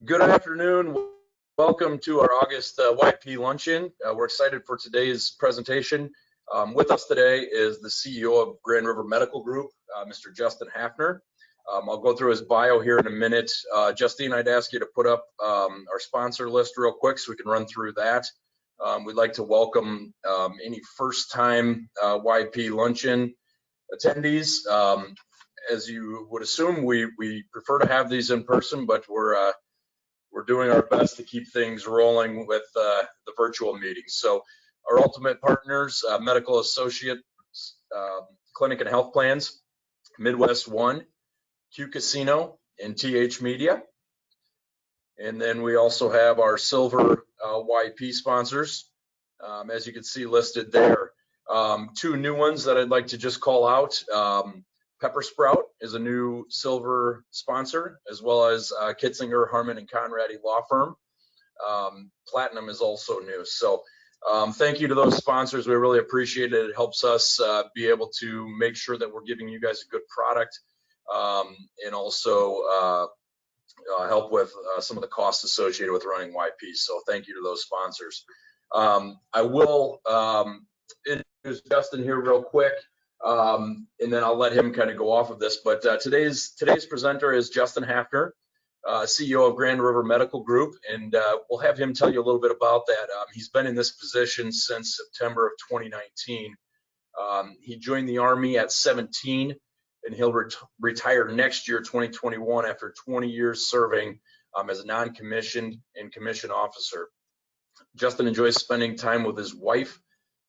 Good afternoon. Welcome to our August YP Luncheon. We're excited for today's presentation. With us today is the CEO of Grand River Medical Group, Mr. Justin Hafner. I'll go through his bio here in a minute. Justine, I'd ask you to put up our sponsor list real quick so we can run through that. We'd like to welcome any first-time YP Luncheon attendees. As you would assume, we prefer to have these in person, but we're doing our best to keep things rolling with the virtual meetings. So our ultimate partners, Medical Associates, Clinic and Health Plans, Midwest One, Q Casino, and TH Media. And then we also have our silver YP sponsors, as you can see listed there. Two new ones that I'd like to just call out. Pepper Sprout is a new silver sponsor, as well as Kitzinger, Harmon, and Conradi Law Firm. Platinum is also new. So thank you to those sponsors. We really appreciate it. It helps us be able to make sure that we're giving you guys a good product and also help with some of the costs associated with running YP. So thank you to those sponsors. I will introduce Justin here real quick. And then I'll let him kind of go off of this. But today's presenter is Justin Hafner, CEO of Grand River Medical Group, and we'll have him tell you a little bit about that. He's been in this position since September of 2019. He joined the Army at 17, and he'll retire next year, 2021, after 20 years serving as a non-commissioned and commissioned officer. Justin enjoys spending time with his wife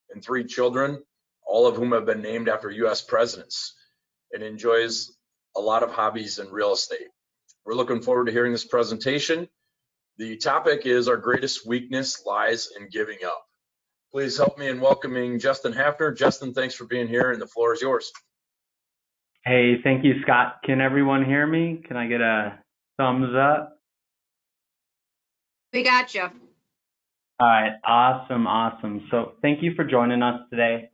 and 3 children, all of whom have been named after U.S. presidents, and enjoys a lot of hobbies in real estate. We're looking forward to hearing this presentation. The topic is our greatest weakness lies in giving up. Please help me in welcoming Justin Hafner. Justin, thanks for being here, and the floor is yours. Hey, thank you, Scott. Can everyone hear me? Can I get a thumbs up? We got you. All right, awesome. So thank you for joining us today.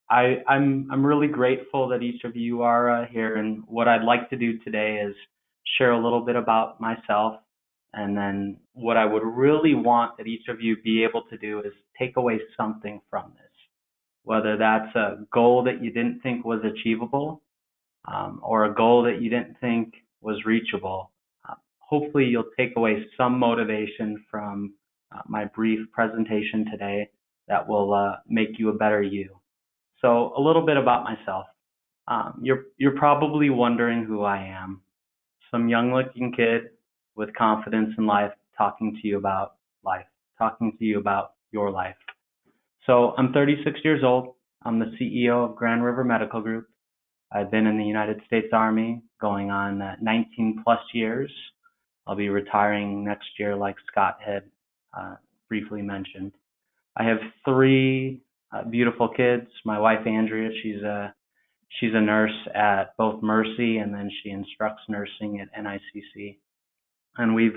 I'm really grateful that each of you are here, and what I'd like to do today is share a little bit about myself, and then what I would really want that each of you be able to do is take away something from this, whether that's a goal that you didn't think was achievable or a goal that you didn't think was reachable. Hopefully you'll take away some motivation from my brief presentation today that will make you a better you. So a little bit about myself. You're probably wondering who I am. Some young-looking kid with confidence in life, talking to you about life, talking to you about your life. So I'm 36 years old. I'm the CEO of Grand River Medical Group. I've been in the United States Army going on 19 plus years. I'll be retiring next year, like Scott had briefly mentioned. I have 3 beautiful kids. My wife Andrea, she's a nurse at both Mercy, and then she instructs nursing at NICC. And we've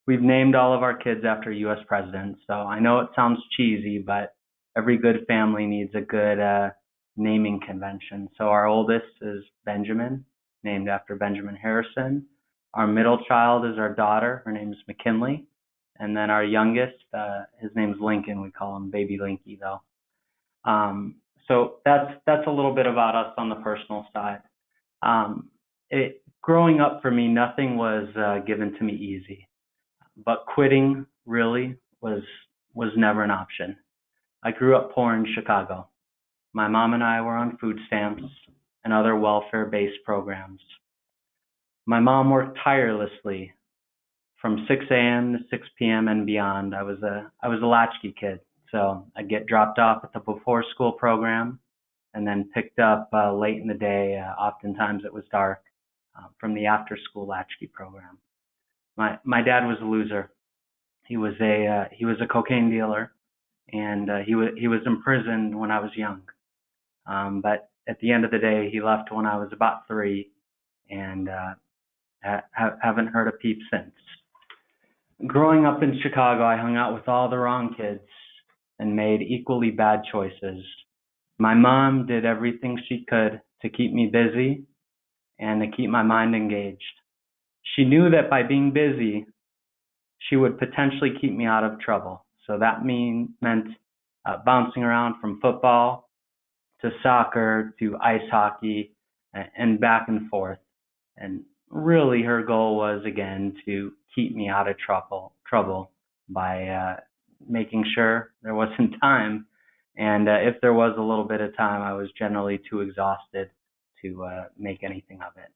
named all of our kids after U.S. presidents. So I know it sounds cheesy, but every good family needs a good naming convention. So our oldest is Benjamin, named after Benjamin Harrison. Our middle child is our daughter. Her name is McKinley. And then our youngest, his name's Lincoln. We call him Baby Linky, though. So that's a little bit about us on the personal side. Growing up for me, nothing was given to me easy, but quitting really was never an option. I grew up poor in Chicago. My mom and I were on food stamps and other welfare-based programs. My mom worked tirelessly from 6 a.m. to 6 p.m. and beyond. I was a latchkey kid. So I'd get dropped off at the before school program and then picked up late in the day. Oftentimes it was dark from the after school latchkey program. My dad was a loser. He was a cocaine dealer, and he was imprisoned when I was young. But at the end of the day, he left when I was about 3, and haven't heard a peep since. Growing up in Chicago, I hung out with all the wrong kids and made equally bad choices. My mom did everything she could to keep me busy and to keep my mind engaged. she knew that by being busy, she would potentially keep me out of trouble. So that meant bouncing around from football to soccer to ice hockey and back and forth. And really, her goal was again to keep me out of trouble by making sure there wasn't time. And if there was a little bit of time, I was generally too exhausted to make anything of it.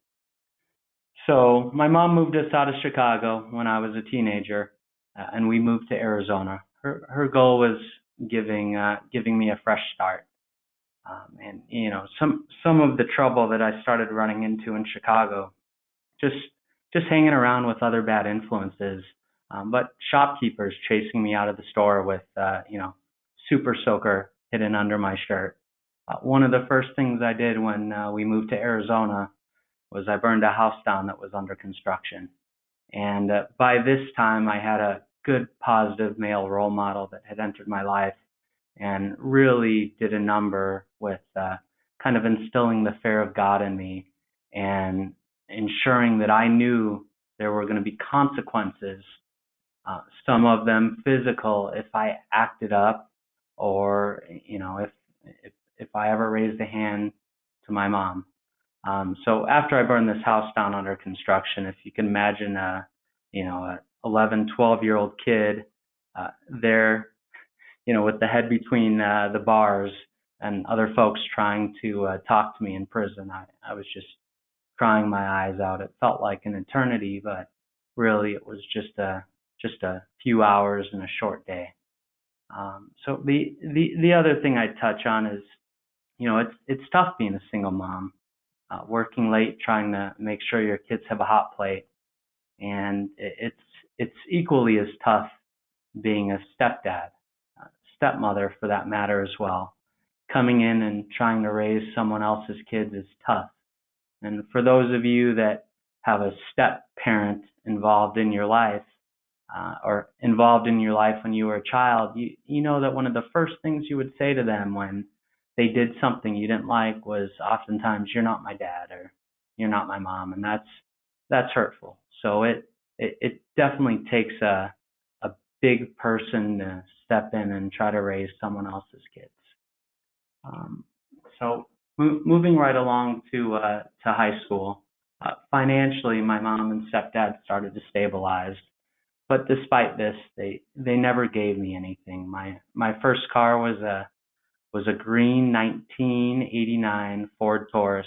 So my mom moved us out of Chicago when I was a teenager, and we moved to Arizona. Her goal was giving me a fresh start. And some of the trouble that I started running into in Chicago, just just hanging around with other bad influences, but shopkeepers chasing me out of the store with super soaker hidden under my shirt. One of the first things I did when we moved to Arizona was I burned a house down that was under construction. And by this time, I had a good, positive male role model that had entered my life and really did a number with kind of instilling the fear of God in me and ensuring that I knew there were going to be consequences, some of them physical if I acted up, or if I ever raised a hand to my mom. So after I burned this house down under construction, if you can imagine a 11, 12-year-old kid there, with the head between the bars and other folks trying to talk to me in prison, I was just crying my eyes out. It felt like an eternity, but really it was just a few hours and a short day. So the other thing I'd touch on is, it's tough being a single mom, working late, trying to make sure your kids have a hot plate, and it's equally as tough being a stepdad, stepmother for that matter as well. Coming in and trying to raise someone else's kids is tough. And for those of you that have a step parent involved in your life, or involved in your life when you were a child, you know that one of the first things you would say to them when they did something you didn't like was oftentimes, "You're not my dad," or "You're not my mom," and that's hurtful. So it definitely takes a big person to step in and try to raise someone else's kids. Um, so moving right along to high school, financially, my mom and stepdad started to stabilize. But despite this, they never gave me anything. My first car was a green 1989 Ford Taurus.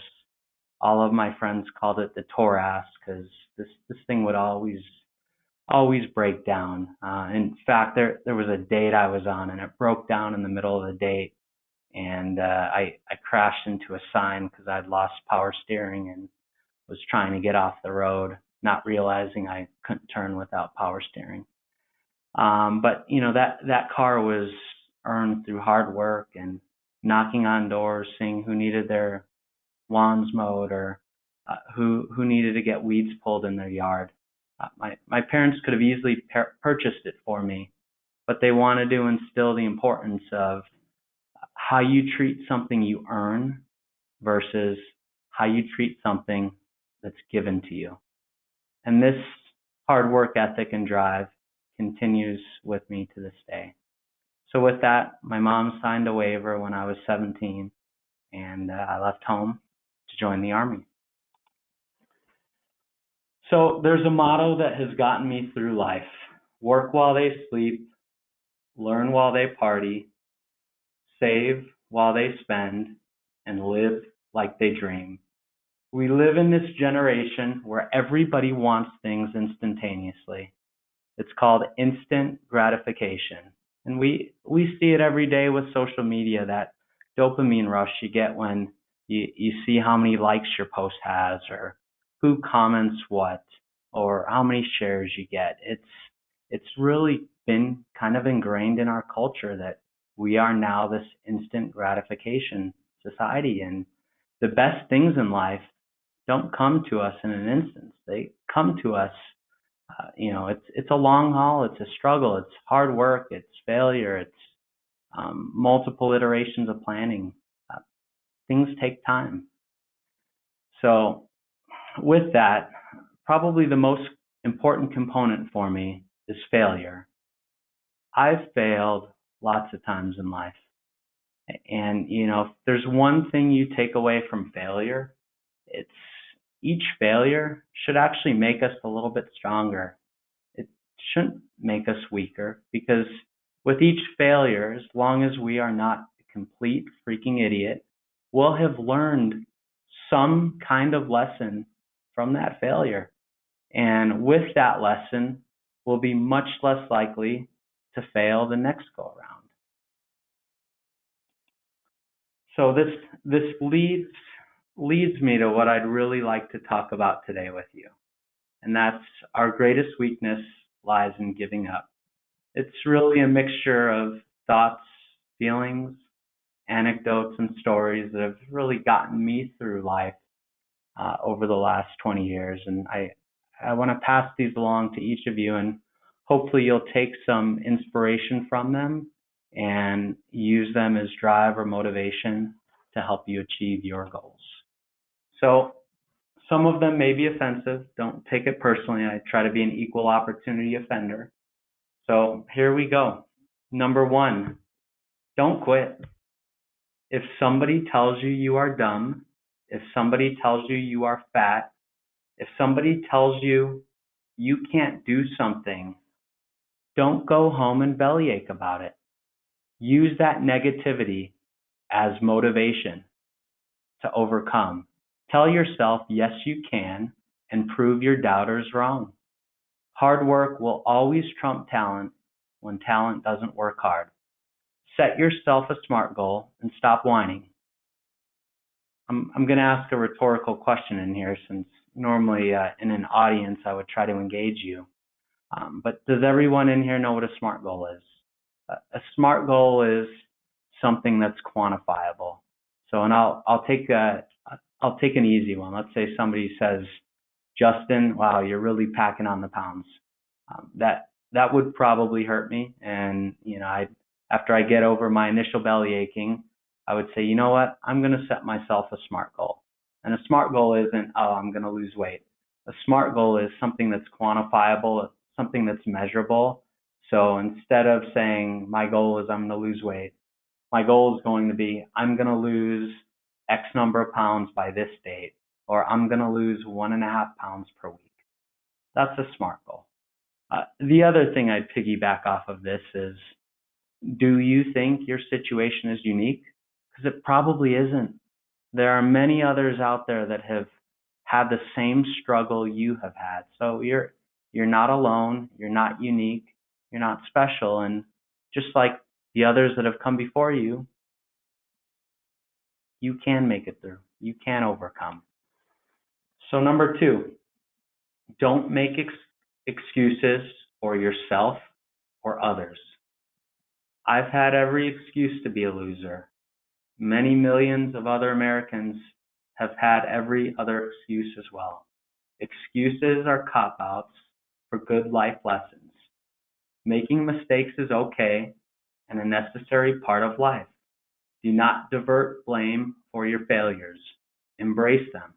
All of my friends called it the Taurus because this thing would always break down. In fact, there was a date I was on, and it broke down in the middle of the date, and I crashed into a sign because I'd lost power steering and was trying to get off the road, not realizing I couldn't turn without power steering. But that car was earned through hard work and knocking on doors, seeing who needed their lawns mowed, or who needed to get weeds pulled in their yard. My parents could have easily purchased it for me, but they wanted to instill the importance of how you treat something you earn versus how you treat something that's given to you. And this hard work ethic and drive continues with me to this day. So with that, my mom signed a waiver when I was 17, and I left home to join the Army. So there's a motto that has gotten me through life: work while they sleep, learn while they party, save while they spend, and live like they dream. We live in this generation where everybody wants things instantaneously. It's called instant gratification. And we see it every day with social media, that dopamine rush you get when you see how many likes your post has, or who comments what, or how many shares you get. It's really been kind of ingrained in our culture that we are now this instant gratification society, and the best things in life don't come to us in an instant. They come to us, it's a long haul, it's a struggle, it's hard work, it's failure, it's multiple iterations of planning. Things take time. So with that, probably the most important component for me is failure. I've failed lots of times in life. And, if there's one thing you take away from failure, it's each failure should actually make us a little bit stronger. It shouldn't make us weaker, because with each failure, as long as we are not a complete freaking idiot, we'll have learned some kind of lesson from that failure. And with that lesson, we'll be much less likely to fail the next go around. So this leads me to what I'd really like to talk about today with you. And that's our greatest weakness lies in giving up. It's really a mixture of thoughts, feelings, anecdotes, and stories that have really gotten me through life over the last 20 years. And I want to pass these along to each of you, and hopefully you'll take some inspiration from them and use them as drive or motivation to help you achieve your goals. So some of them may be offensive. Don't take it personally. I try to be an equal opportunity offender. So here we go. Number 1, don't quit. If somebody tells you you are dumb, if somebody tells you you are fat, if somebody tells you you can't do something, don't go home and bellyache about it. Use that negativity as motivation to overcome. Tell yourself, yes, you can, and prove your doubters wrong. Hard work will always trump talent when talent doesn't work hard. Set yourself a SMART goal and stop whining. I'm going to ask a rhetorical question in here, since normally in an audience I would try to engage you. But does everyone in here know what a SMART goal is? A SMART goal is something that's quantifiable. So, and I'll take an easy one. Let's say somebody says, Justin, wow, you're really packing on the pounds. That would probably hurt me. And, after I get over my initial belly aching, I would say, you know what, I'm going to set myself a SMART goal. And a SMART goal isn't, oh, I'm going to lose weight. A SMART goal is something that's quantifiable, something that's measurable. So instead of saying my goal is I'm going to lose weight, my goal is going to be I'm going to lose X number of pounds by this date, or I'm going to lose 1.5 pounds per week. That's a SMART goal. The other thing I'd piggyback off of this is, do you think your situation is unique? Because it probably isn't. There are many others out there that have had the same struggle you have had. So you're not alone, you're not unique, you're not special, and just like the others that have come before you, you can make it through. You can overcome. So number 2, don't make excuses for yourself or others. I've had every excuse to be a loser. Many millions of other Americans have had every other excuse as well. Excuses are cop-outs for good life lessons. Making mistakes is okay and a necessary part of life. Do not divert blame for your failures. Embrace them.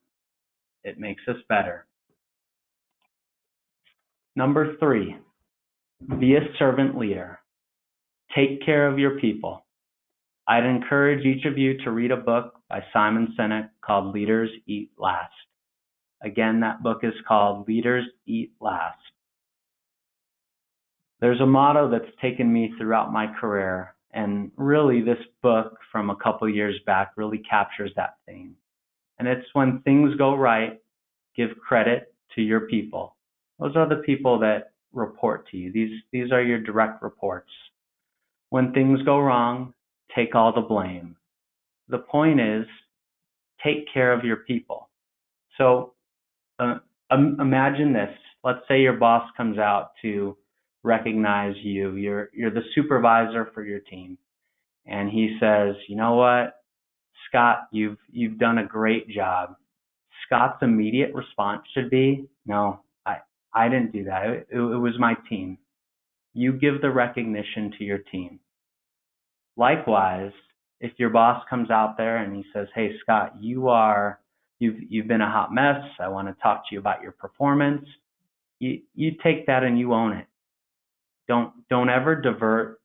It makes us better. Number 3, be a servant leader. Take care of your people. I'd encourage each of you to read a book by Simon Sinek called Leaders Eat Last. Again, that book is called Leaders Eat Last. There's a motto that's taken me throughout my career, and really this book from a couple years back really captures that theme. And it's when things go right, give credit to your people. Those are the people that report to you. These are your direct reports. When things go wrong, take all the blame. The point is, take care of your people. So imagine this. Let's say your boss comes out to recognize you. You're the supervisor for your team. And he says, you know what, Scott, you've done a great job. Scott's immediate response should be, no, I didn't do that. It was my team. You give the recognition to your team. Likewise, if your boss comes out there and he says, hey, Scott, you are You've been a hot mess. I want to talk to you about your performance. You take that and you own it. Don't ever divert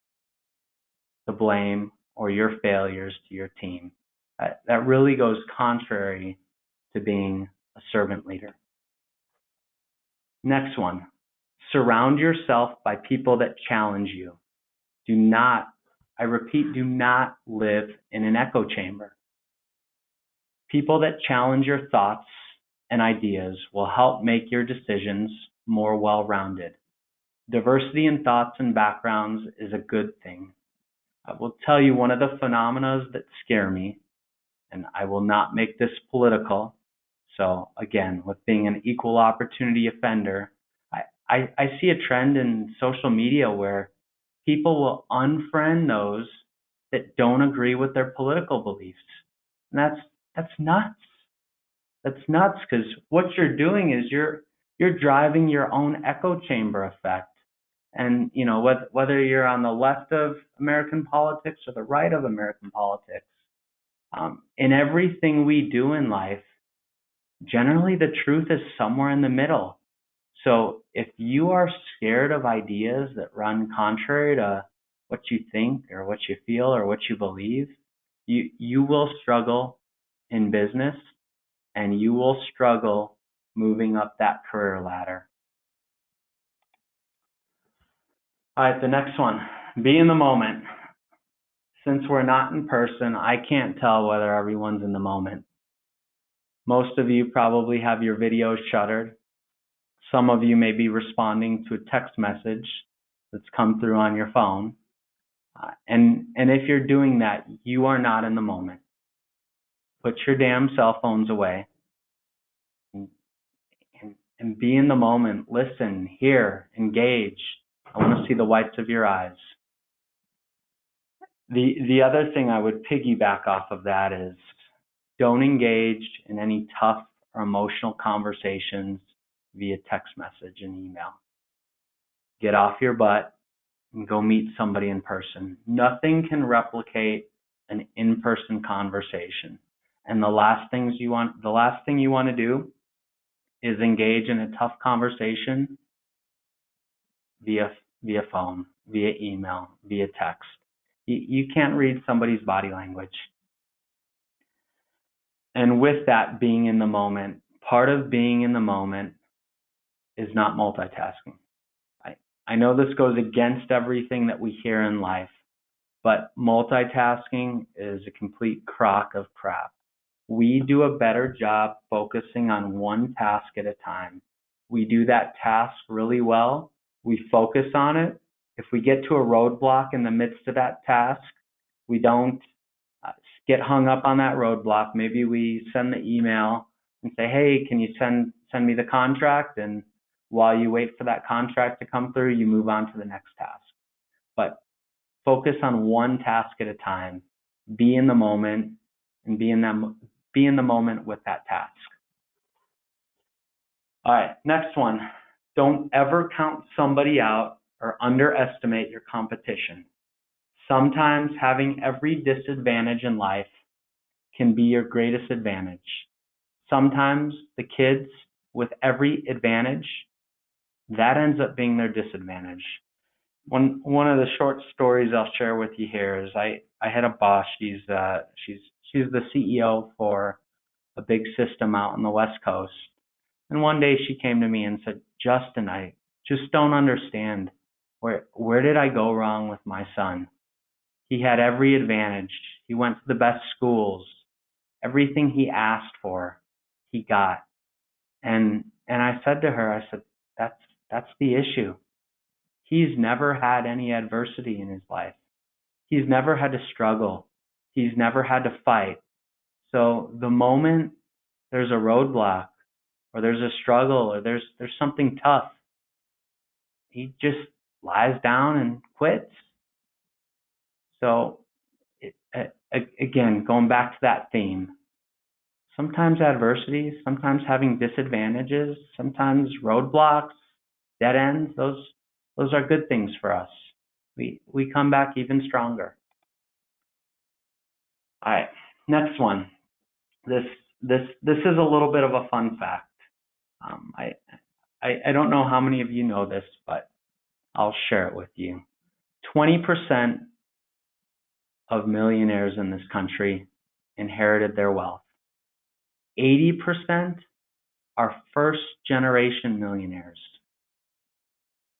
the blame or your failures to your team. That really goes contrary to being a servant leader. Next one, surround yourself by people that challenge you. Do not, I repeat, do not live in an echo chamber. People that challenge your thoughts and ideas will help make your decisions more well-rounded. Diversity in thoughts and backgrounds is a good thing. I will tell you one of the phenomena that scare me, and I will not make this political. So again, with being an equal opportunity offender, I see a trend in social media where people will unfriend those that don't agree with their political beliefs. And that's nuts. That's nuts, because what you're doing is you're driving your own echo chamber effect. And you know, whether you're on the left of American politics or the right of American politics, in everything we do in life, generally the truth is somewhere in the middle. So if you are scared of ideas that run contrary to what you think or what you feel or what you believe, you will struggle in business, and you will struggle moving up that career ladder. All right, the next one, be in the moment. Since we're not in person, I can't tell whether everyone's in the moment. Most of you probably have your videos shuttered. Some of you may be responding to a text message that's come through on your phone. And if you're doing that, you are not in the moment. Put your damn cell phones away and be in the moment. Listen, hear, engage. I want to see the whites of your eyes. The other thing I would piggyback off of that is don't engage in any tough or emotional conversations via text message and email. Get off your butt and go meet somebody in person. Nothing can replicate an in-person conversation. And the last thing you want to do is engage in a tough conversation via phone, via email, via text. You can't read somebody's body language. And with that, being in the moment, part of being in the moment is not multitasking. I know this goes against everything that we hear in life, but multitasking is a complete crock of crap. We do a better job focusing on one task at a time. We do that task really well. We focus on it. If we get to a roadblock in the midst of that task, we don't get hung up on that roadblock. Maybe we send the email and say, hey, can you send me the contract? And while you wait for that contract to come through, you move on to the next task. But focus on one task at a time. Be in the moment and be in the moment with that task. All right, next one. Don't ever count somebody out or underestimate your competition. Sometimes having every disadvantage in life can be your greatest advantage. Sometimes the kids with every advantage, that ends up being their disadvantage. One of the short stories I'll share with you here is I had a boss. She's the CEO for a big system out on the West Coast. And one day she came to me and said, Justin, I just don't understand. Where did I go wrong with my son? He had every advantage. He went to the best schools. Everything he asked for, he got. And I said to her, I said, that's the issue. He's never had any adversity in his life. He's never had to struggle. He's never had to fight. So the moment there's a roadblock or there's a struggle or there's something tough, he just lies down and quits. So again, going back to that theme, sometimes adversity, sometimes having disadvantages, sometimes roadblocks, dead ends, those are good things for us. We come back even stronger. All right, next one. This this is a little bit of a fun fact. I don't know how many of you know this, but I'll share it with you. 20% of millionaires in this country inherited their wealth. 80% are first generation millionaires.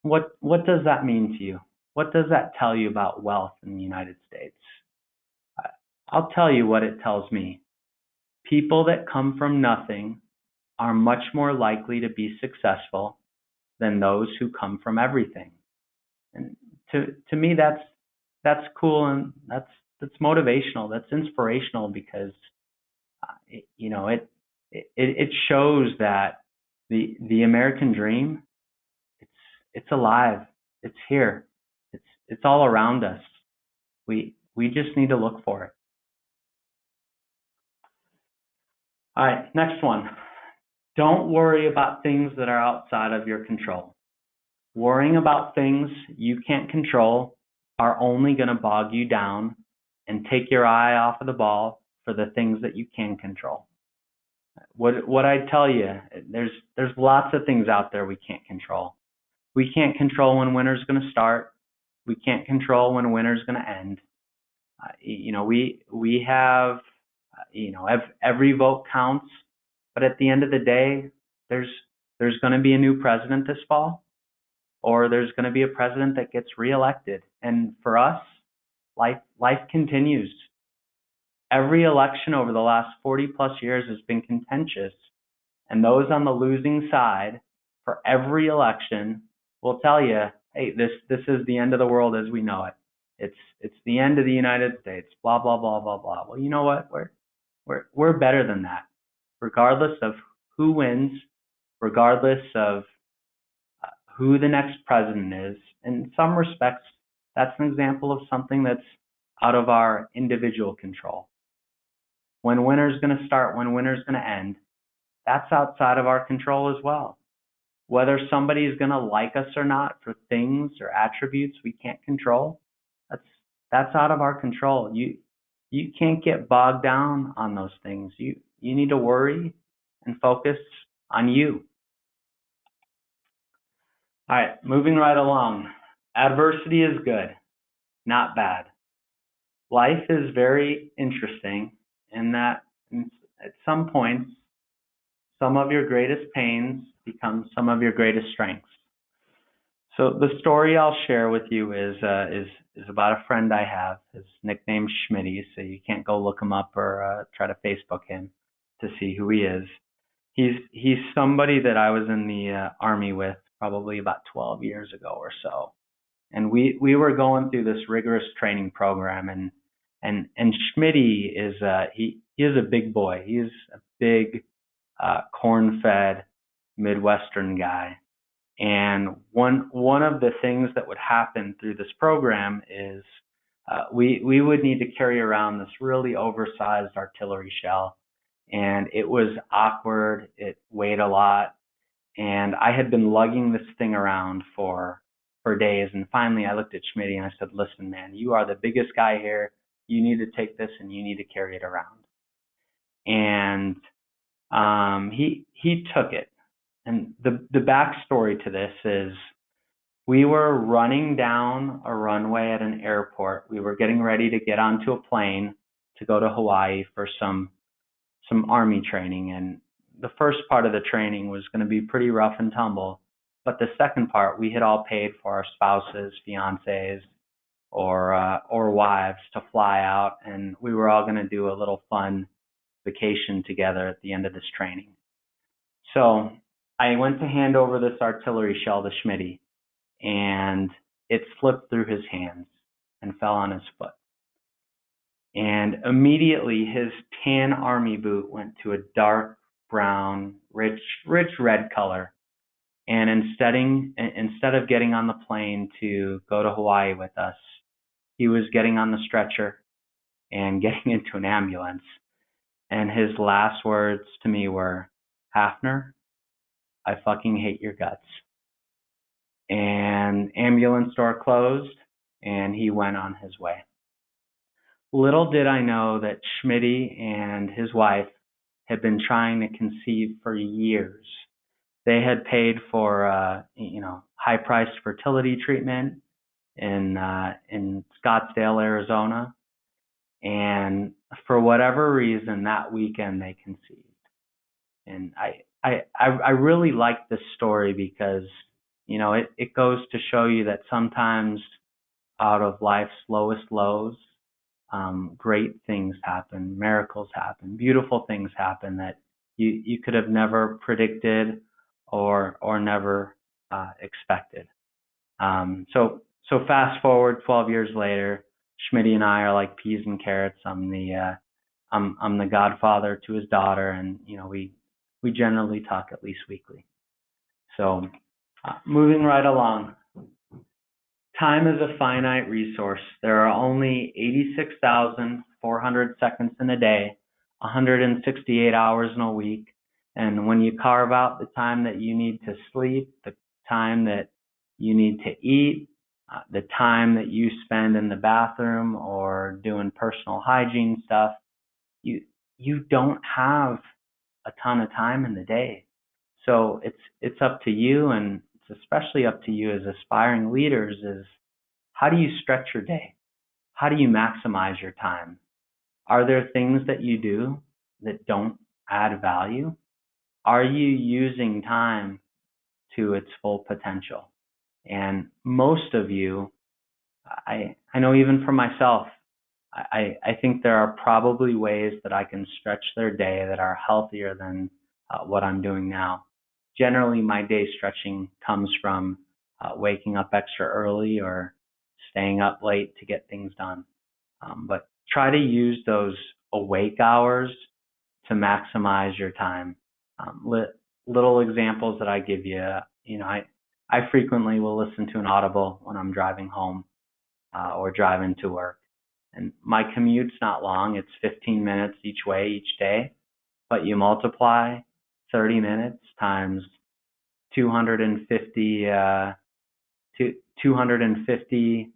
What does that mean to you? What does that tell you about wealth in the United States? I'll tell you what it tells me. People that come from nothing are much more likely to be successful than those who come from everything. And to me, that's cool, and that's motivational. That's inspirational because it shows that the American dream, it's alive. It's here. It's all around us. We just need to look for it. All right, next one. Don't worry about things that are outside of your control. Worrying about things you can't control are only going to bog you down and take your eye off of the ball for the things that you can control. What I tell you, there's lots of things out there we can't control. We can't control when winter's going to start. We can't control when winter's going to end. We have, every vote counts, but at the end of the day, there's going to be a new president this fall, or there's going to be a president that gets reelected. And for us, life continues. Every election over the last 40 plus years has been contentious, and those on the losing side for every election will tell you, hey, this is the end of the world as we know it. It's the end of the United States, blah, blah, blah, blah, blah. Well, you know what? We're better than that. Regardless of who wins, regardless of who the next president is, in some respects, that's an example of something that's out of our individual control. When winter's going to start, when winter's going to end, that's outside of our control as well. Whether somebody is going to like us or not for things or attributes we can't control, that's out of our control. You can't get bogged down on those things. You need to worry and focus on you. All right, moving right along. Adversity is good, not bad. Life is very interesting in that at some points, some of your greatest pains become some of your greatest strengths. So the story I'll share with you is about a friend I have. His nickname's Schmitty, so you can't go look him up or try to Facebook him to see who he is. He's somebody that I was in the Army with probably about 12 years ago or so, and we were going through this rigorous training program, and Schmitty is he is a big boy. He's a big corn-fed Midwestern guy. And one of the things that would happen through this program is we would need to carry around this really oversized artillery shell, and it was awkward. It weighed a lot, and I had been lugging this thing around for days. And finally, I looked at Schmitty and I said, "Listen, man, you are the biggest guy here. You need to take this and you need to carry it around." And he took it. And the backstory to this is we were running down a runway at an airport. We were getting ready to get onto a plane to go to Hawaii for some Army training. And the first part of the training was going to be pretty rough and tumble. But the second part, we had all paid for our spouses, fiancés, or wives to fly out. And we were all going to do a little fun vacation together at the end of this training. So I went to hand over this artillery shell to Schmitty, and it slipped through his hands and fell on his foot. And immediately his tan Army boot went to a dark brown, rich red color. And instead of getting on the plane to go to Hawaii with us, he was getting on the stretcher and getting into an ambulance. And his last words to me were, "Hafner, I fucking hate your guts." And ambulance door closed, and he went on his way. Little did I know that Schmitty and his wife had been trying to conceive for years. They had paid for high-priced fertility treatment in Scottsdale, Arizona, and for whatever reason that weekend they conceived. And I really like this story because it goes to show you that sometimes out of life's lowest lows, great things happen, miracles happen, beautiful things happen that you could have never predicted or never expected. So fast forward 12 years later, Schmitty and I are like peas and carrots. I'm the godfather to his daughter, and we generally talk at least weekly. So moving right along. Time is a finite resource. There are only 86,400 seconds in a day, 168 hours in a week. And when you carve out the time that you need to sleep, the time that you need to eat, the time that you spend in the bathroom or doing personal hygiene stuff, you don't have a ton of time in the day. So it's up to you, and it's especially up to you as aspiring leaders, is how do you stretch your day? How do you maximize your time? Are there things that you do that don't add value? Are you using time to its full potential? And most of you, I know even for myself, I think there are probably ways that I can stretch their day that are healthier than what I'm doing now. Generally, my day stretching comes from waking up extra early or staying up late to get things done. But try to use those awake hours to maximize your time. Little examples that I give you, I frequently will listen to an Audible when I'm driving home or driving to work. And my commute's not long. It's 15 minutes each way each day. But you multiply 30 minutes times 250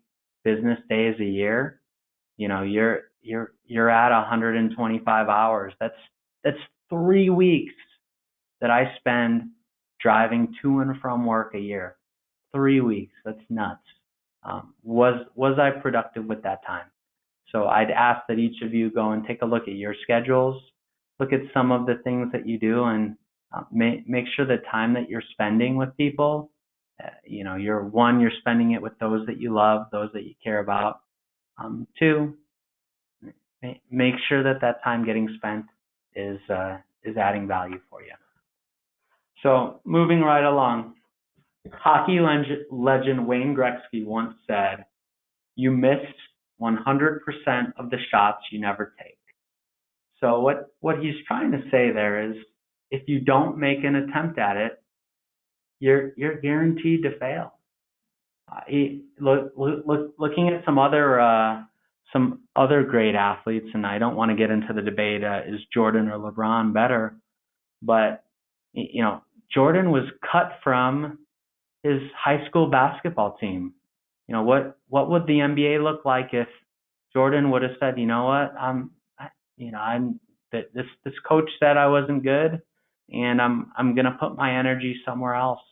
business days a year. You're at 125 hours. That's 3 weeks that I spend driving to and from work a year. 3 weeks. That's nuts. Was I productive with that time? So I'd ask that each of you go and take a look at your schedules, look at some of the things that you do, and make sure the time that you're spending with people, you're spending it with those that you love, those that you care about. Two, make sure that time getting spent is adding value for you. So moving right along, hockey legend Wayne Gretzky once said, "You missed 100% of the shots you never take." So what he's trying to say there is, if you don't make an attempt at it, you're guaranteed to fail. Looking at some other great athletes, and I don't want to get into the debate, is Jordan or LeBron better? But Jordan was cut from his high school basketball team. What would the NBA look like if Jordan would have said, this coach said I wasn't good, and I'm gonna put my energy somewhere else.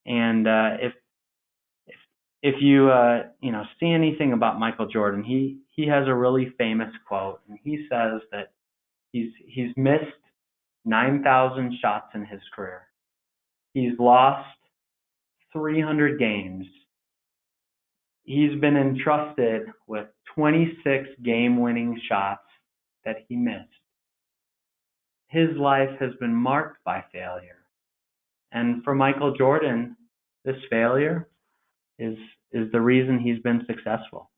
And if you see anything about Michael Jordan, he has a really famous quote, and he says that he's missed 9,000 shots in his career. He's lost 300 games. He's been entrusted with 26 game-winning shots that he missed. His life has been marked by failure. And for Michael Jordan, this failure is the reason he's been successful.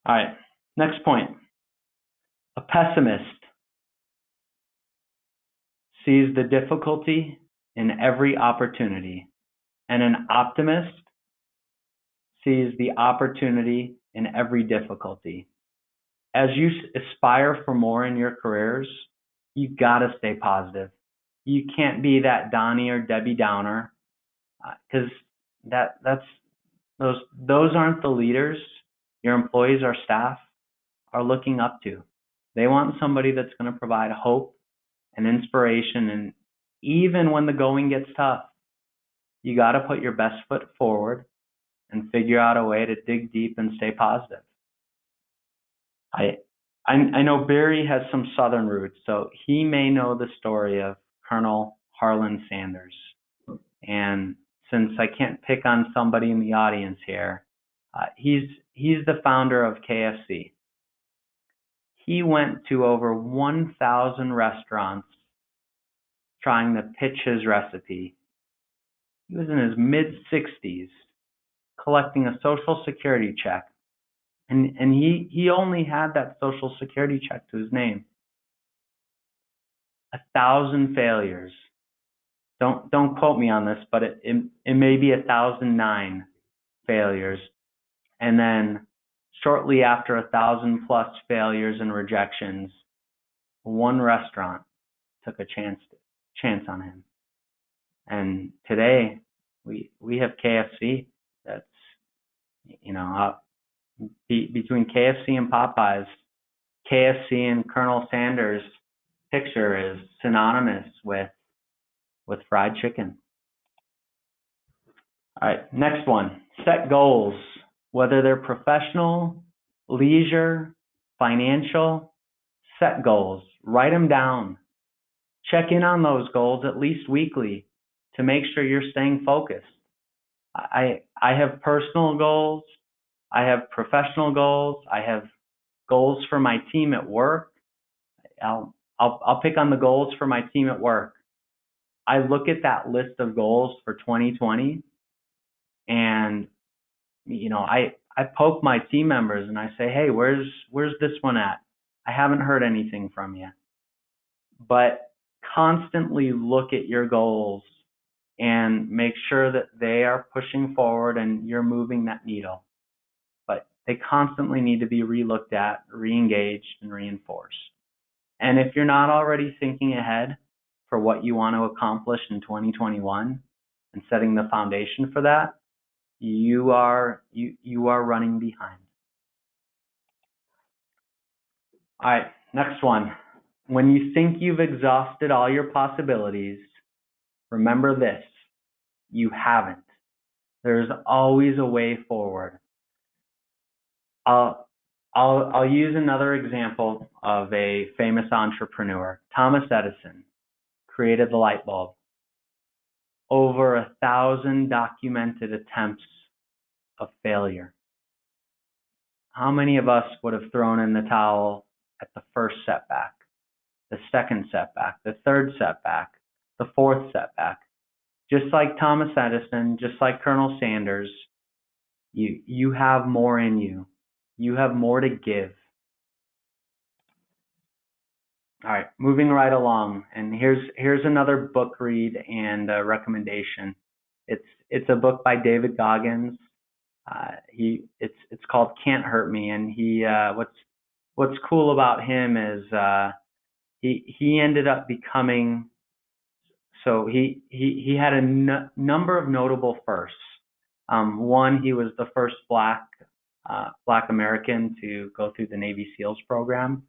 All right, next point. A pessimist sees the difficulty in every opportunity, and an optimist sees the opportunity in every difficulty. As you aspire for more in your careers, you gotta stay positive. You can't be that Donnie or Debbie Downer, because those aren't the leaders your employees or staff are looking up to. They want somebody that's going to provide hope and inspiration. And even when the going gets tough, you got to put your best foot forward and figure out a way to dig deep and stay positive. I know Barry has some Southern roots, so he may know the story of Colonel Harlan Sanders. And since I can't pick on somebody in the audience here, he's the founder of KFC. He went to over 1,000 restaurants trying to pitch his recipe. He was in his mid-60s, collecting a Social Security check. And he only had that Social Security check to his name. 1,000 failures. Don't quote me on this, but it may be 1,009 failures. And then shortly after 1,000 plus failures and rejections, one restaurant took a chance on him. And today we have KFC. That's, between KFC and Popeyes, KFC and Colonel Sanders' picture is synonymous with fried chicken. All right, next one. Set goals, whether they're professional, leisure, financial. Set goals. Write them down. Check in on those goals at least weekly to make sure you're staying focused. I have personal goals. I have professional goals. I have goals for my team at work. I'll pick on the goals for my team at work. I look at that list of goals for 2020, and I poke my team members and I say, hey, where's this one at? I haven't heard anything from you. But constantly look at your goals and make sure that they are pushing forward and you're moving that needle. But they constantly need to be re-looked at, re-engaged, and reinforced. And if you're not already thinking ahead for what you want to accomplish in 2021 and setting the foundation for that, you are running behind. All right, next one. When you think you've exhausted all your possibilities, remember this: you haven't. There's always a way forward. I'll use another example of a famous entrepreneur. Thomas Edison created the light bulb. Over 1,000 documented attempts of failure. How many of us would have thrown in the towel at the first setback, the second setback, the third setback, the fourth setback? Just like Thomas Edison, just like Colonel Sanders, you have more in you. You have more to give. All right, moving right along, and here's another book read and a recommendation. It's a book by David Goggins. It's called Can't Hurt Me, and what's cool about him is he ended up becoming, so he had a number of notable firsts. One, he was the first Black American to go through the Navy SEALs program.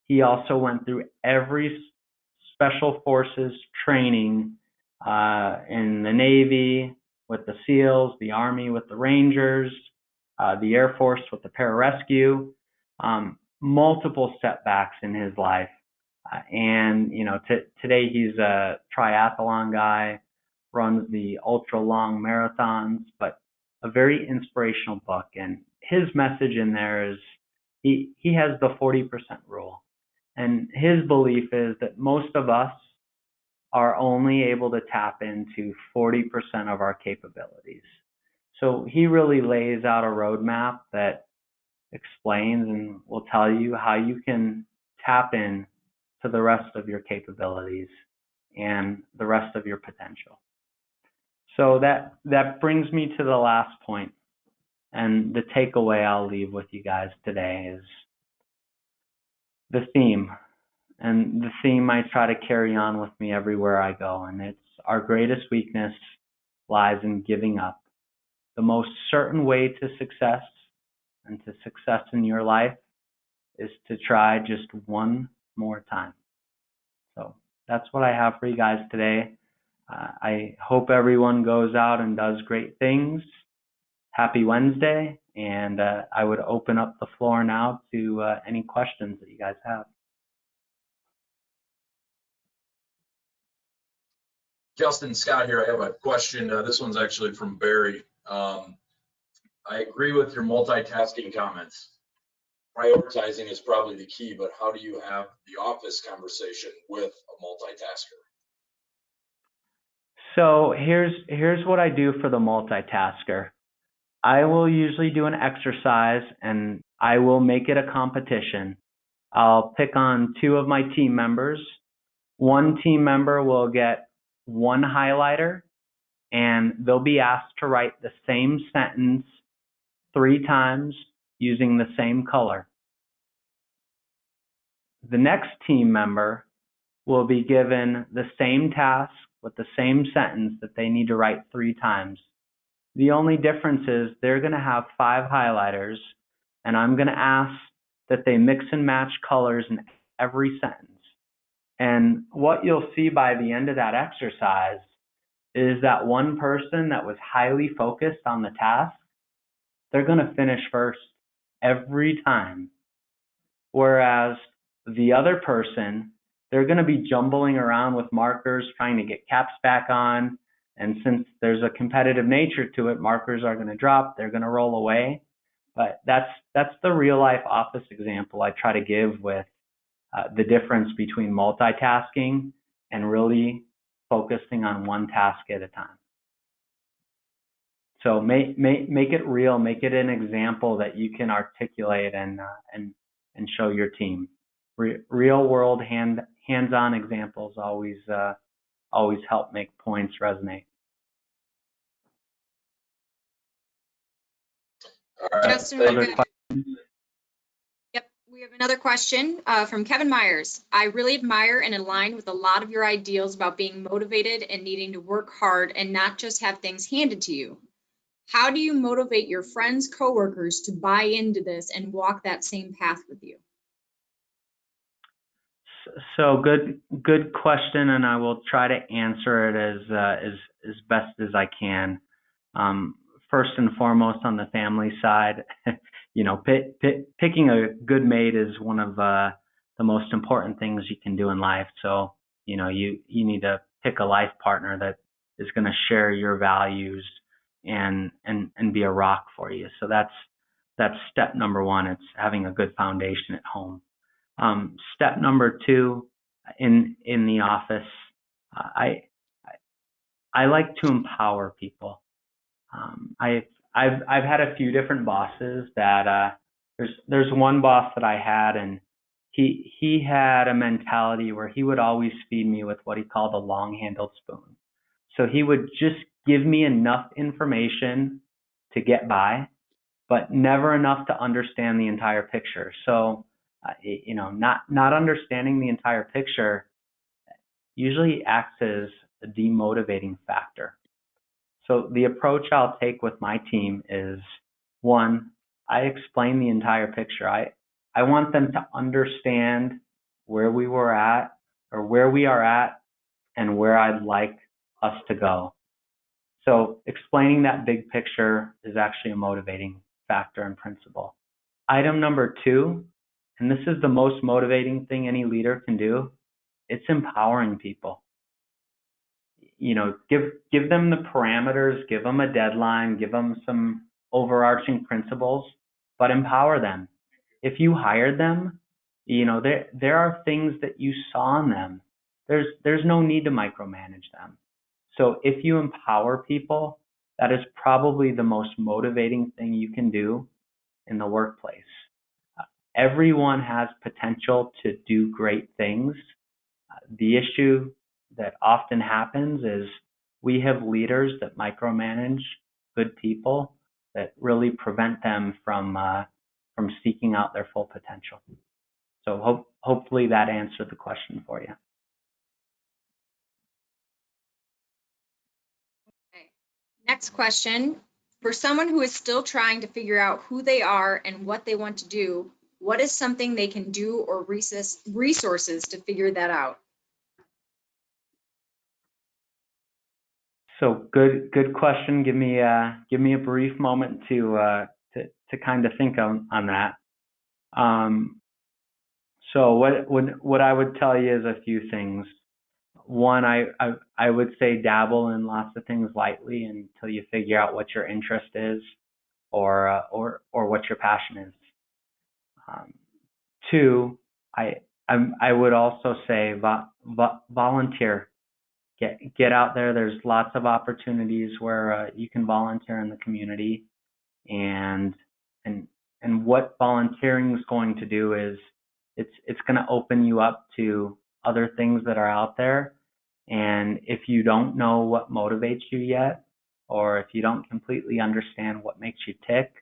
He also went through every special forces training in the Navy with the SEALs, the Army with the Rangers, the Air Force with the pararescue, multiple setbacks in his life. And today he's a triathlon guy, runs the ultra long marathons, but a very inspirational book. And his message in there is he has the 40% rule. And his belief is that most of us are only able to tap into 40% of our capabilities. So he really lays out a roadmap that explains and will tell you how you can tap in to the rest of your capabilities and the rest of your potential. So that brings me to the last point, and the takeaway I'll leave with you guys today is the theme. And the theme I try to carry on with me everywhere I go, and it's our greatest weakness lies in giving up. The most certain way to success and to success in your life is to try just one more time. So that's what I have for you guys today. I hope everyone goes out and does great things. Happy Wednesday, and I would open up the floor now to any questions that you guys have. Justin, Scott here. I have a question. This one's actually from Barry. I agree with your multitasking comments. Prioritizing is probably the key, but how do you have the office conversation with a multitasker? So here's what I do for the multitasker. I will usually do an exercise and I will make it a competition. I'll pick on two of my team members. One team member will get one highlighter and they'll be asked to write the same sentence 3 times using the same color. The next team member will be given the same task with the same sentence that they need to write 3 times. The only difference is they're going to have 5 highlighters, and I'm going to ask that they mix and match colors in every sentence. And what you'll see by the end of that exercise is that one person that was highly focused on the task, they're going to finish first every time. Whereas the other person, they're going to be jumbling around with markers, trying to get caps back on. And since there's a competitive nature to it, markers are going to drop, they're going to roll away. But that's the real life office example I try to give with the difference between multitasking and really focusing on one task at a time. So make it real, make it an example that you can articulate and show your team. Real world hands-on examples always help make points resonate. All right. Justin, we have another question from Kevin Myers. I really admire and align with a lot of your ideals about being motivated and needing to work hard and not just have things handed to you. How do you motivate your friends, coworkers to buy into this and walk that same path with you? So good question, and I will try to answer it as best as I can. First and foremost, on the family side, picking a good mate is one of the most important things you can do in life. So you need to pick a life partner that is going to share your values and be a rock for you. So that's step number 1. It's having a good foundation at home. Step number 2, in the office, I like to empower people. I've had a few different bosses that there's one boss that I had, and he had a mentality where he would always feed me with what he called a long-handled spoon. So he would just give me enough information to get by, but never enough to understand the entire picture. So not understanding the entire picture usually acts as a demotivating factor. So the approach I'll take with my team is, 1, I explain the entire picture. I want them to understand where we were at, or where we are at, and where I'd like us to go. So explaining that big picture is actually a motivating factor in principle. Item number 2, and this is the most motivating thing any leader can do, it's empowering people. Give them the parameters, give them a deadline, give them some overarching principles, but empower them. If you hired them, there are things that you saw in them. There's no need to micromanage them. So if you empower people, that is probably the most motivating thing you can do in the workplace. Everyone has potential to do great things. The issue that often happens is we have leaders that micromanage good people that really prevent them from seeking out their full potential. So hopefully that answered the question for you. Okay. Next question. For someone who is still trying to figure out who they are and what they want to do, What is something they can do or resources to figure that out? So good question. Give me a brief moment to kind of think on that. So what I would tell you is a few things. One, I would say dabble in lots of things lightly until you figure out what your interest is or what your passion is. Two, I would also say volunteer. Get out there. There's lots of opportunities where you can volunteer in the community, and what volunteering is going to do is it's going to open you up to other things that are out there. And if you don't know what motivates you yet, or if you don't completely understand what makes you tick,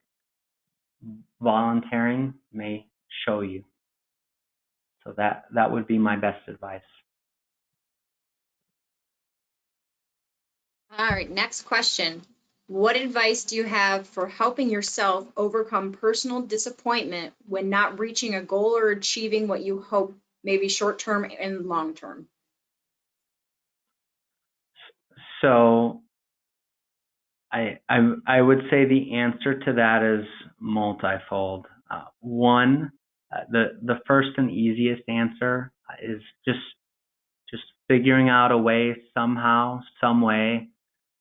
volunteering may show you. So that would be my best advice. All right, next question. What advice do you have for helping yourself overcome personal disappointment when not reaching a goal or achieving what you hope, maybe short term and long term? So I would say the answer to that is multifold. One, the first and easiest answer is just figuring out a way somehow, some way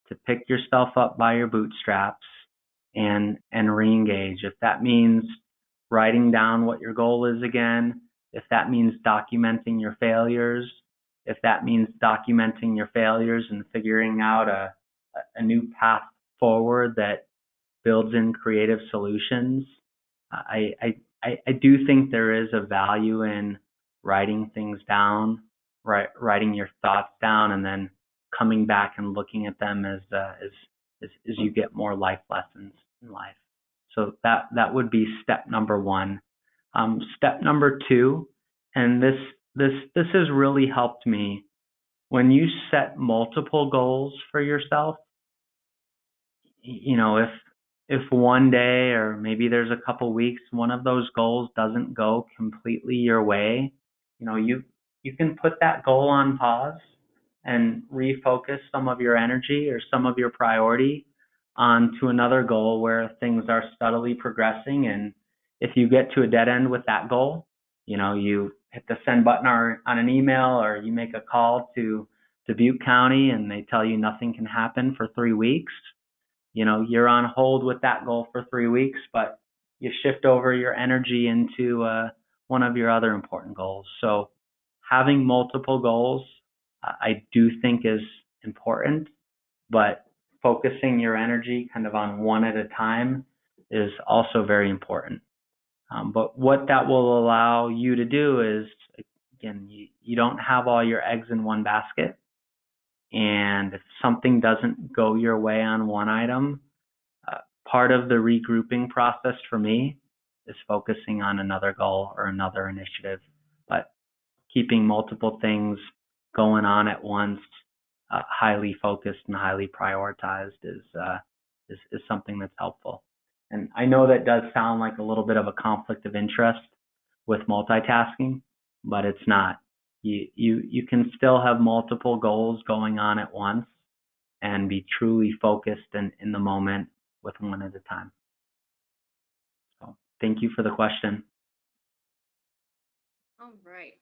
to pick yourself up by your bootstraps and re-engage. If that means writing down what your goal is again, if that means documenting your failures, if that means documenting your failures and figuring out a new path forward that builds in creative solutions. I do think there is a value in writing things down, writing your thoughts down, and then coming back and looking at them as you get more life lessons in life. So that would be step number one. Step number two, and this has really helped me. When you set multiple goals for yourself, if one day or maybe there's a couple weeks one of those goals doesn't go completely your way, you can put that goal on pause and refocus some of your energy or some of your priority onto another goal where things are steadily progressing. And if you get to a dead end with that goal, you hit the send button on an email, or you make a call to Dubuque County and they tell you nothing can happen for 3 weeks. You're on hold with that goal for 3 weeks, but you shift over your energy into one of your other important goals. So having multiple goals, I do think is important, but focusing your energy kind of on one at a time is also very important. But what that will allow you to do is, again, you don't have all your eggs in one basket. And if something doesn't go your way on one item, part of the regrouping process for me is focusing on another goal or another initiative. But keeping multiple things going on at once, highly focused and highly prioritized, is something that's helpful. And I know that does sound like a little bit of a conflict of interest with multitasking, but it's not. You can still have multiple goals going on at once and be truly focused in the moment with one at a time. So thank you for the question. All right.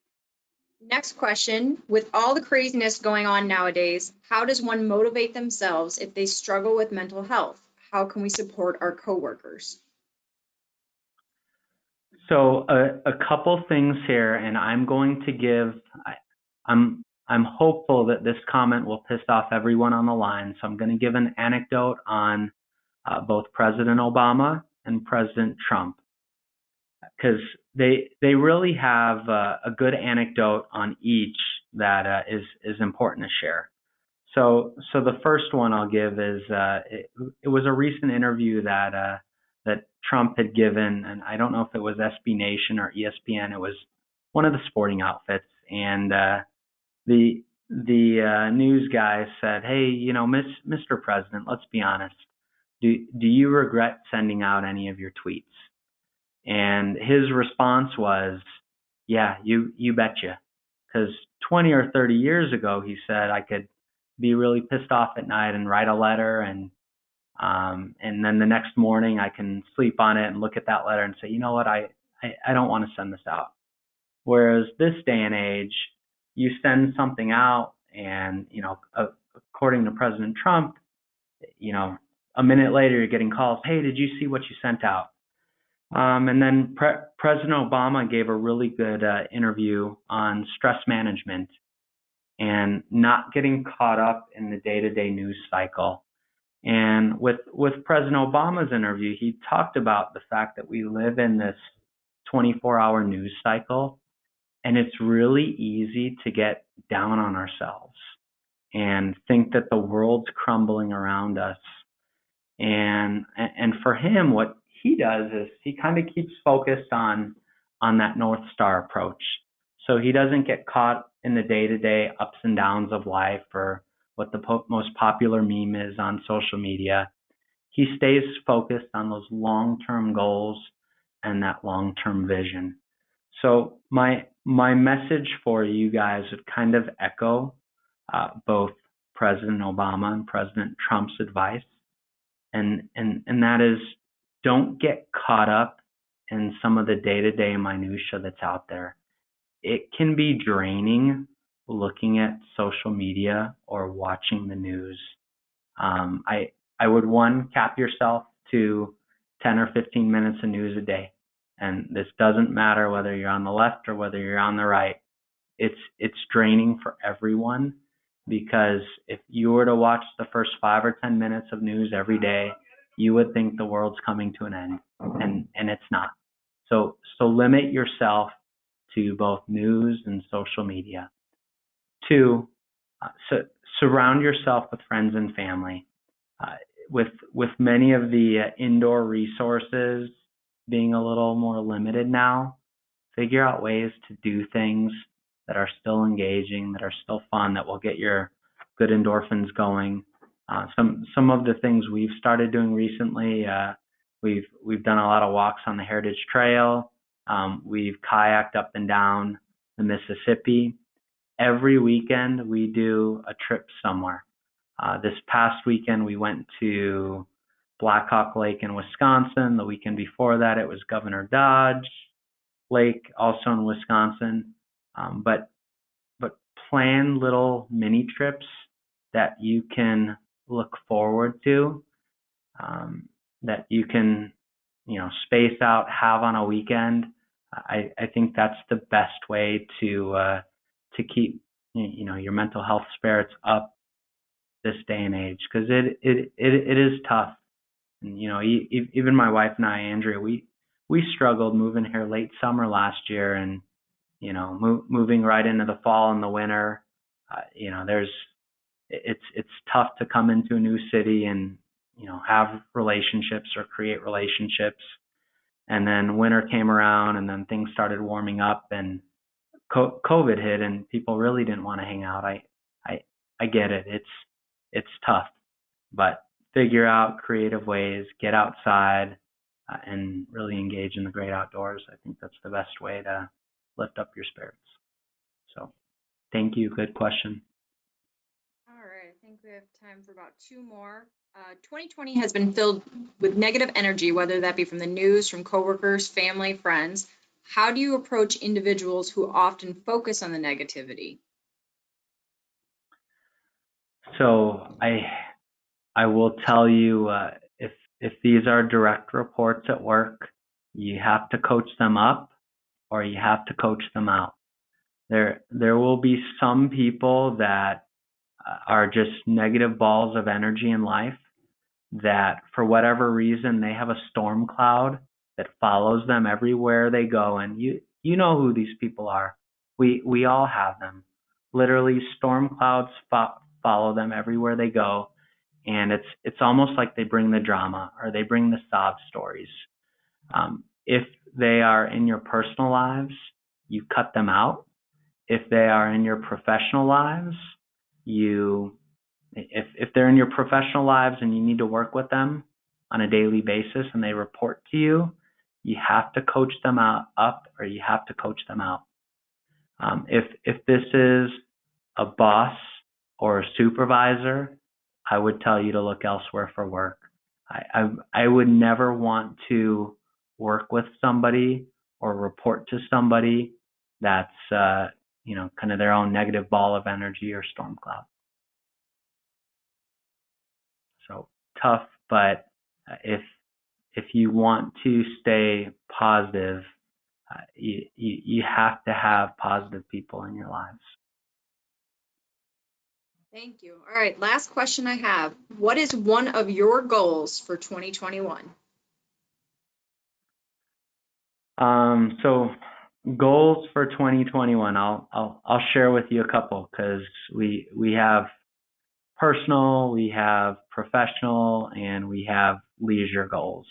Next question. With all the craziness going on nowadays, how does one motivate themselves if they struggle with mental health? How can we support our coworkers? So a couple things here, and I'm going to give. I'm hopeful that this comment will piss off everyone on the line. So I'm going to give an anecdote on both President Obama and President Trump, because they really have a good anecdote on each that is important to share. So the first one I'll give is it was a recent interview that Trump had given, and I don't know if it was SB Nation or ESPN. It was one of the sporting outfits, and the news guy said, "Hey, Mr. President, let's be honest. Do you regret sending out any of your tweets?" And his response was, yeah, you betcha. Because 20 or 30 years ago, he said, I could be really pissed off at night and write a letter, and then the next morning I can sleep on it and look at that letter and say, you know what, I don't want to send this out. Whereas this day and age, you send something out and, according to President Trump, a minute later you're getting calls, hey, did you see what you sent out? And then President Obama gave a really good interview on stress management and not getting caught up in the day-to-day news cycle. And with President Obama's interview, he talked about the fact that we live in this 24-hour news cycle, and it's really easy to get down on ourselves and think that the world's crumbling around us. And for him, what he does is he kind of keeps focused on that North Star approach. So he doesn't get caught in the day-to-day ups and downs of life or what the most popular meme is on social media. He stays focused on those long-term goals and that long-term vision. So my message for you guys would kind of echo both President Obama and President Trump's advice. And that is, don't get caught up in some of the day-to-day minutia that's out there. It can be draining looking at social media or watching the news. I would cap yourself to 10 or 15 minutes of news a day. And this doesn't matter whether you're on the left or whether you're on the right. It's draining for everyone, because if you were to watch the first 5 or 10 minutes of news every day, you would think the world's coming to an end, and it's not. So limit yourself to both news and social media. 2, surround yourself with friends and family. With many of the indoor resources being a little more limited now, figure out ways to do things that are still engaging, that are still fun, that will get your good endorphins going. Some of the things we've started doing recently, we've done a lot of walks on the Heritage Trail. We've kayaked up and down the Mississippi. Every weekend we do a trip somewhere. This past weekend we went to Black Hawk Lake in Wisconsin. The weekend before that it was Governor Dodge Lake, also in Wisconsin. But plan little mini trips that you can look forward to, that you can, space out, have on a weekend. I think that's the best way to keep, your mental health spirits up this day and age, because it is tough. And, even my wife and I, Andrea, we struggled moving here late summer last year, and moving right into the fall and the winter. It's tough to come into a new city and have relationships or create relationships. And then winter came around, and then things started warming up, and COVID hit, and people really didn't want to hang out. I get it. It's tough, but figure out creative ways, get outside, and really engage in the great outdoors. I think that's the best way to lift up your spirits. So thank you. Good question. All right, I think we have time for about 2 more. 2020 has been filled with negative energy, whether that be from the news, from coworkers, family, friends. How do you approach individuals who often focus on the negativity? So I will tell you, if these are direct reports at work, you have to coach them up or you have to coach them out. There will be some people that are just negative balls of energy in life, that for whatever reason they have a storm cloud that follows them everywhere they go, and you know who these people are. We all have them. Literally, storm clouds follow them everywhere they go, and it's almost like they bring the drama or they bring the sob stories. If they are in your personal lives, you cut them out. If they are in your professional lives, if they're in your professional lives and you need to work with them on a daily basis and they report to you, you have to coach them up, or you have to coach them out. If this is a boss or a supervisor, I would tell you to look elsewhere for work. I would never want to work with somebody or report to somebody that's kind of their own negative ball of energy or storm cloud. So tough, but if you want to stay positive, you have to have positive people in your lives. Thank you. All right, last question I have. What is one of your goals for 2021? So goals for 2021, I'll share with you a couple, because we have personal, we have professional, and we have leisure goals.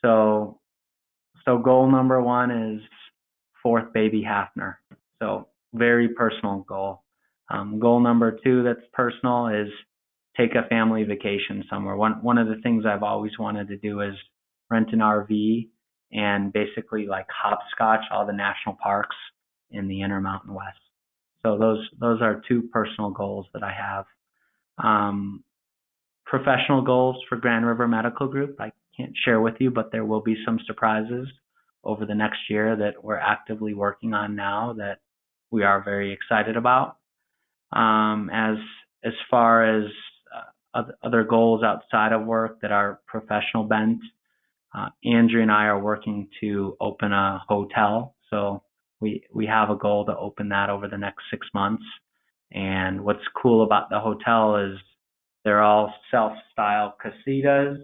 So goal number one is fourth baby Hafner. So very personal goal. Goal number two that's personal is take a family vacation somewhere. One of the things I've always wanted to do is rent an RV and basically like hopscotch all the national parks in the Intermountain West. So those are two personal goals that I have. Professional goals for Grand River Medical Group, I can't share with you, but there will be some surprises over the next year that we're actively working on now that we are very excited about. As far as other goals outside of work that are professional bent, Andrea and I are working to open a hotel. So we have a goal to open that over the next 6 months. And what's cool about the hotel is they're all self-style casitas.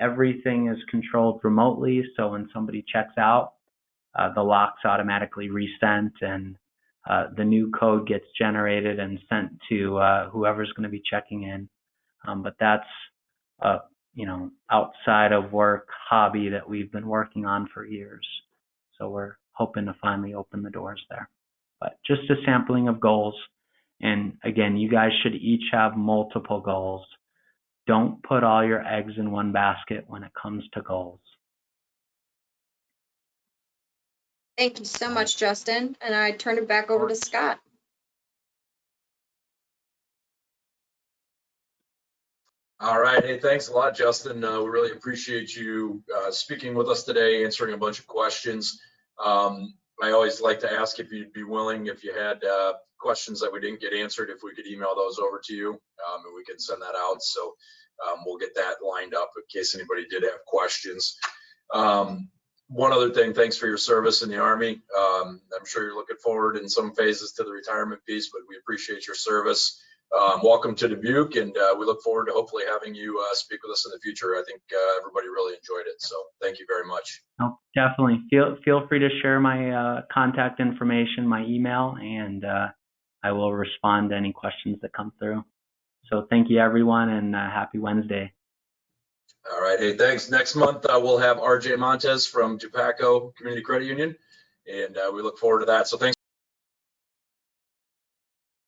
Everything is controlled remotely. So when somebody checks out, the locks automatically resent, and the new code gets generated and sent to whoever's going to be checking in. But that's outside of work hobby that we've been working on for years. So we're hoping to finally open the doors there. But just a sampling of goals. And again, you guys should each have multiple goals. Don't put all your eggs in one basket when it comes to goals. Thank you so much, Justin. And I turn it back over to Scott. All right. Hey, thanks a lot, Justin. We really appreciate you speaking with us today, answering a bunch of questions. I always like to ask if you'd be willing, if you had questions that we didn't get answered, if we could email those over to you, and we can send that out. So we'll get that lined up in case anybody did have questions. One other thing, thanks for your service in the Army. I'm sure you're looking forward in some phases to the retirement piece, but we appreciate your service. Welcome to Dubuque, and we look forward to hopefully having you speak with us in the future. I think everybody really enjoyed it, so thank you very much. Oh, definitely. Feel free to share my contact information, my email, and I will respond to any questions that come through. So thank you, everyone, and happy Wednesday. All right. Hey, thanks. Next month, we'll have RJ Montez from Dubuque Community Credit Union, and we look forward to that. So thanks.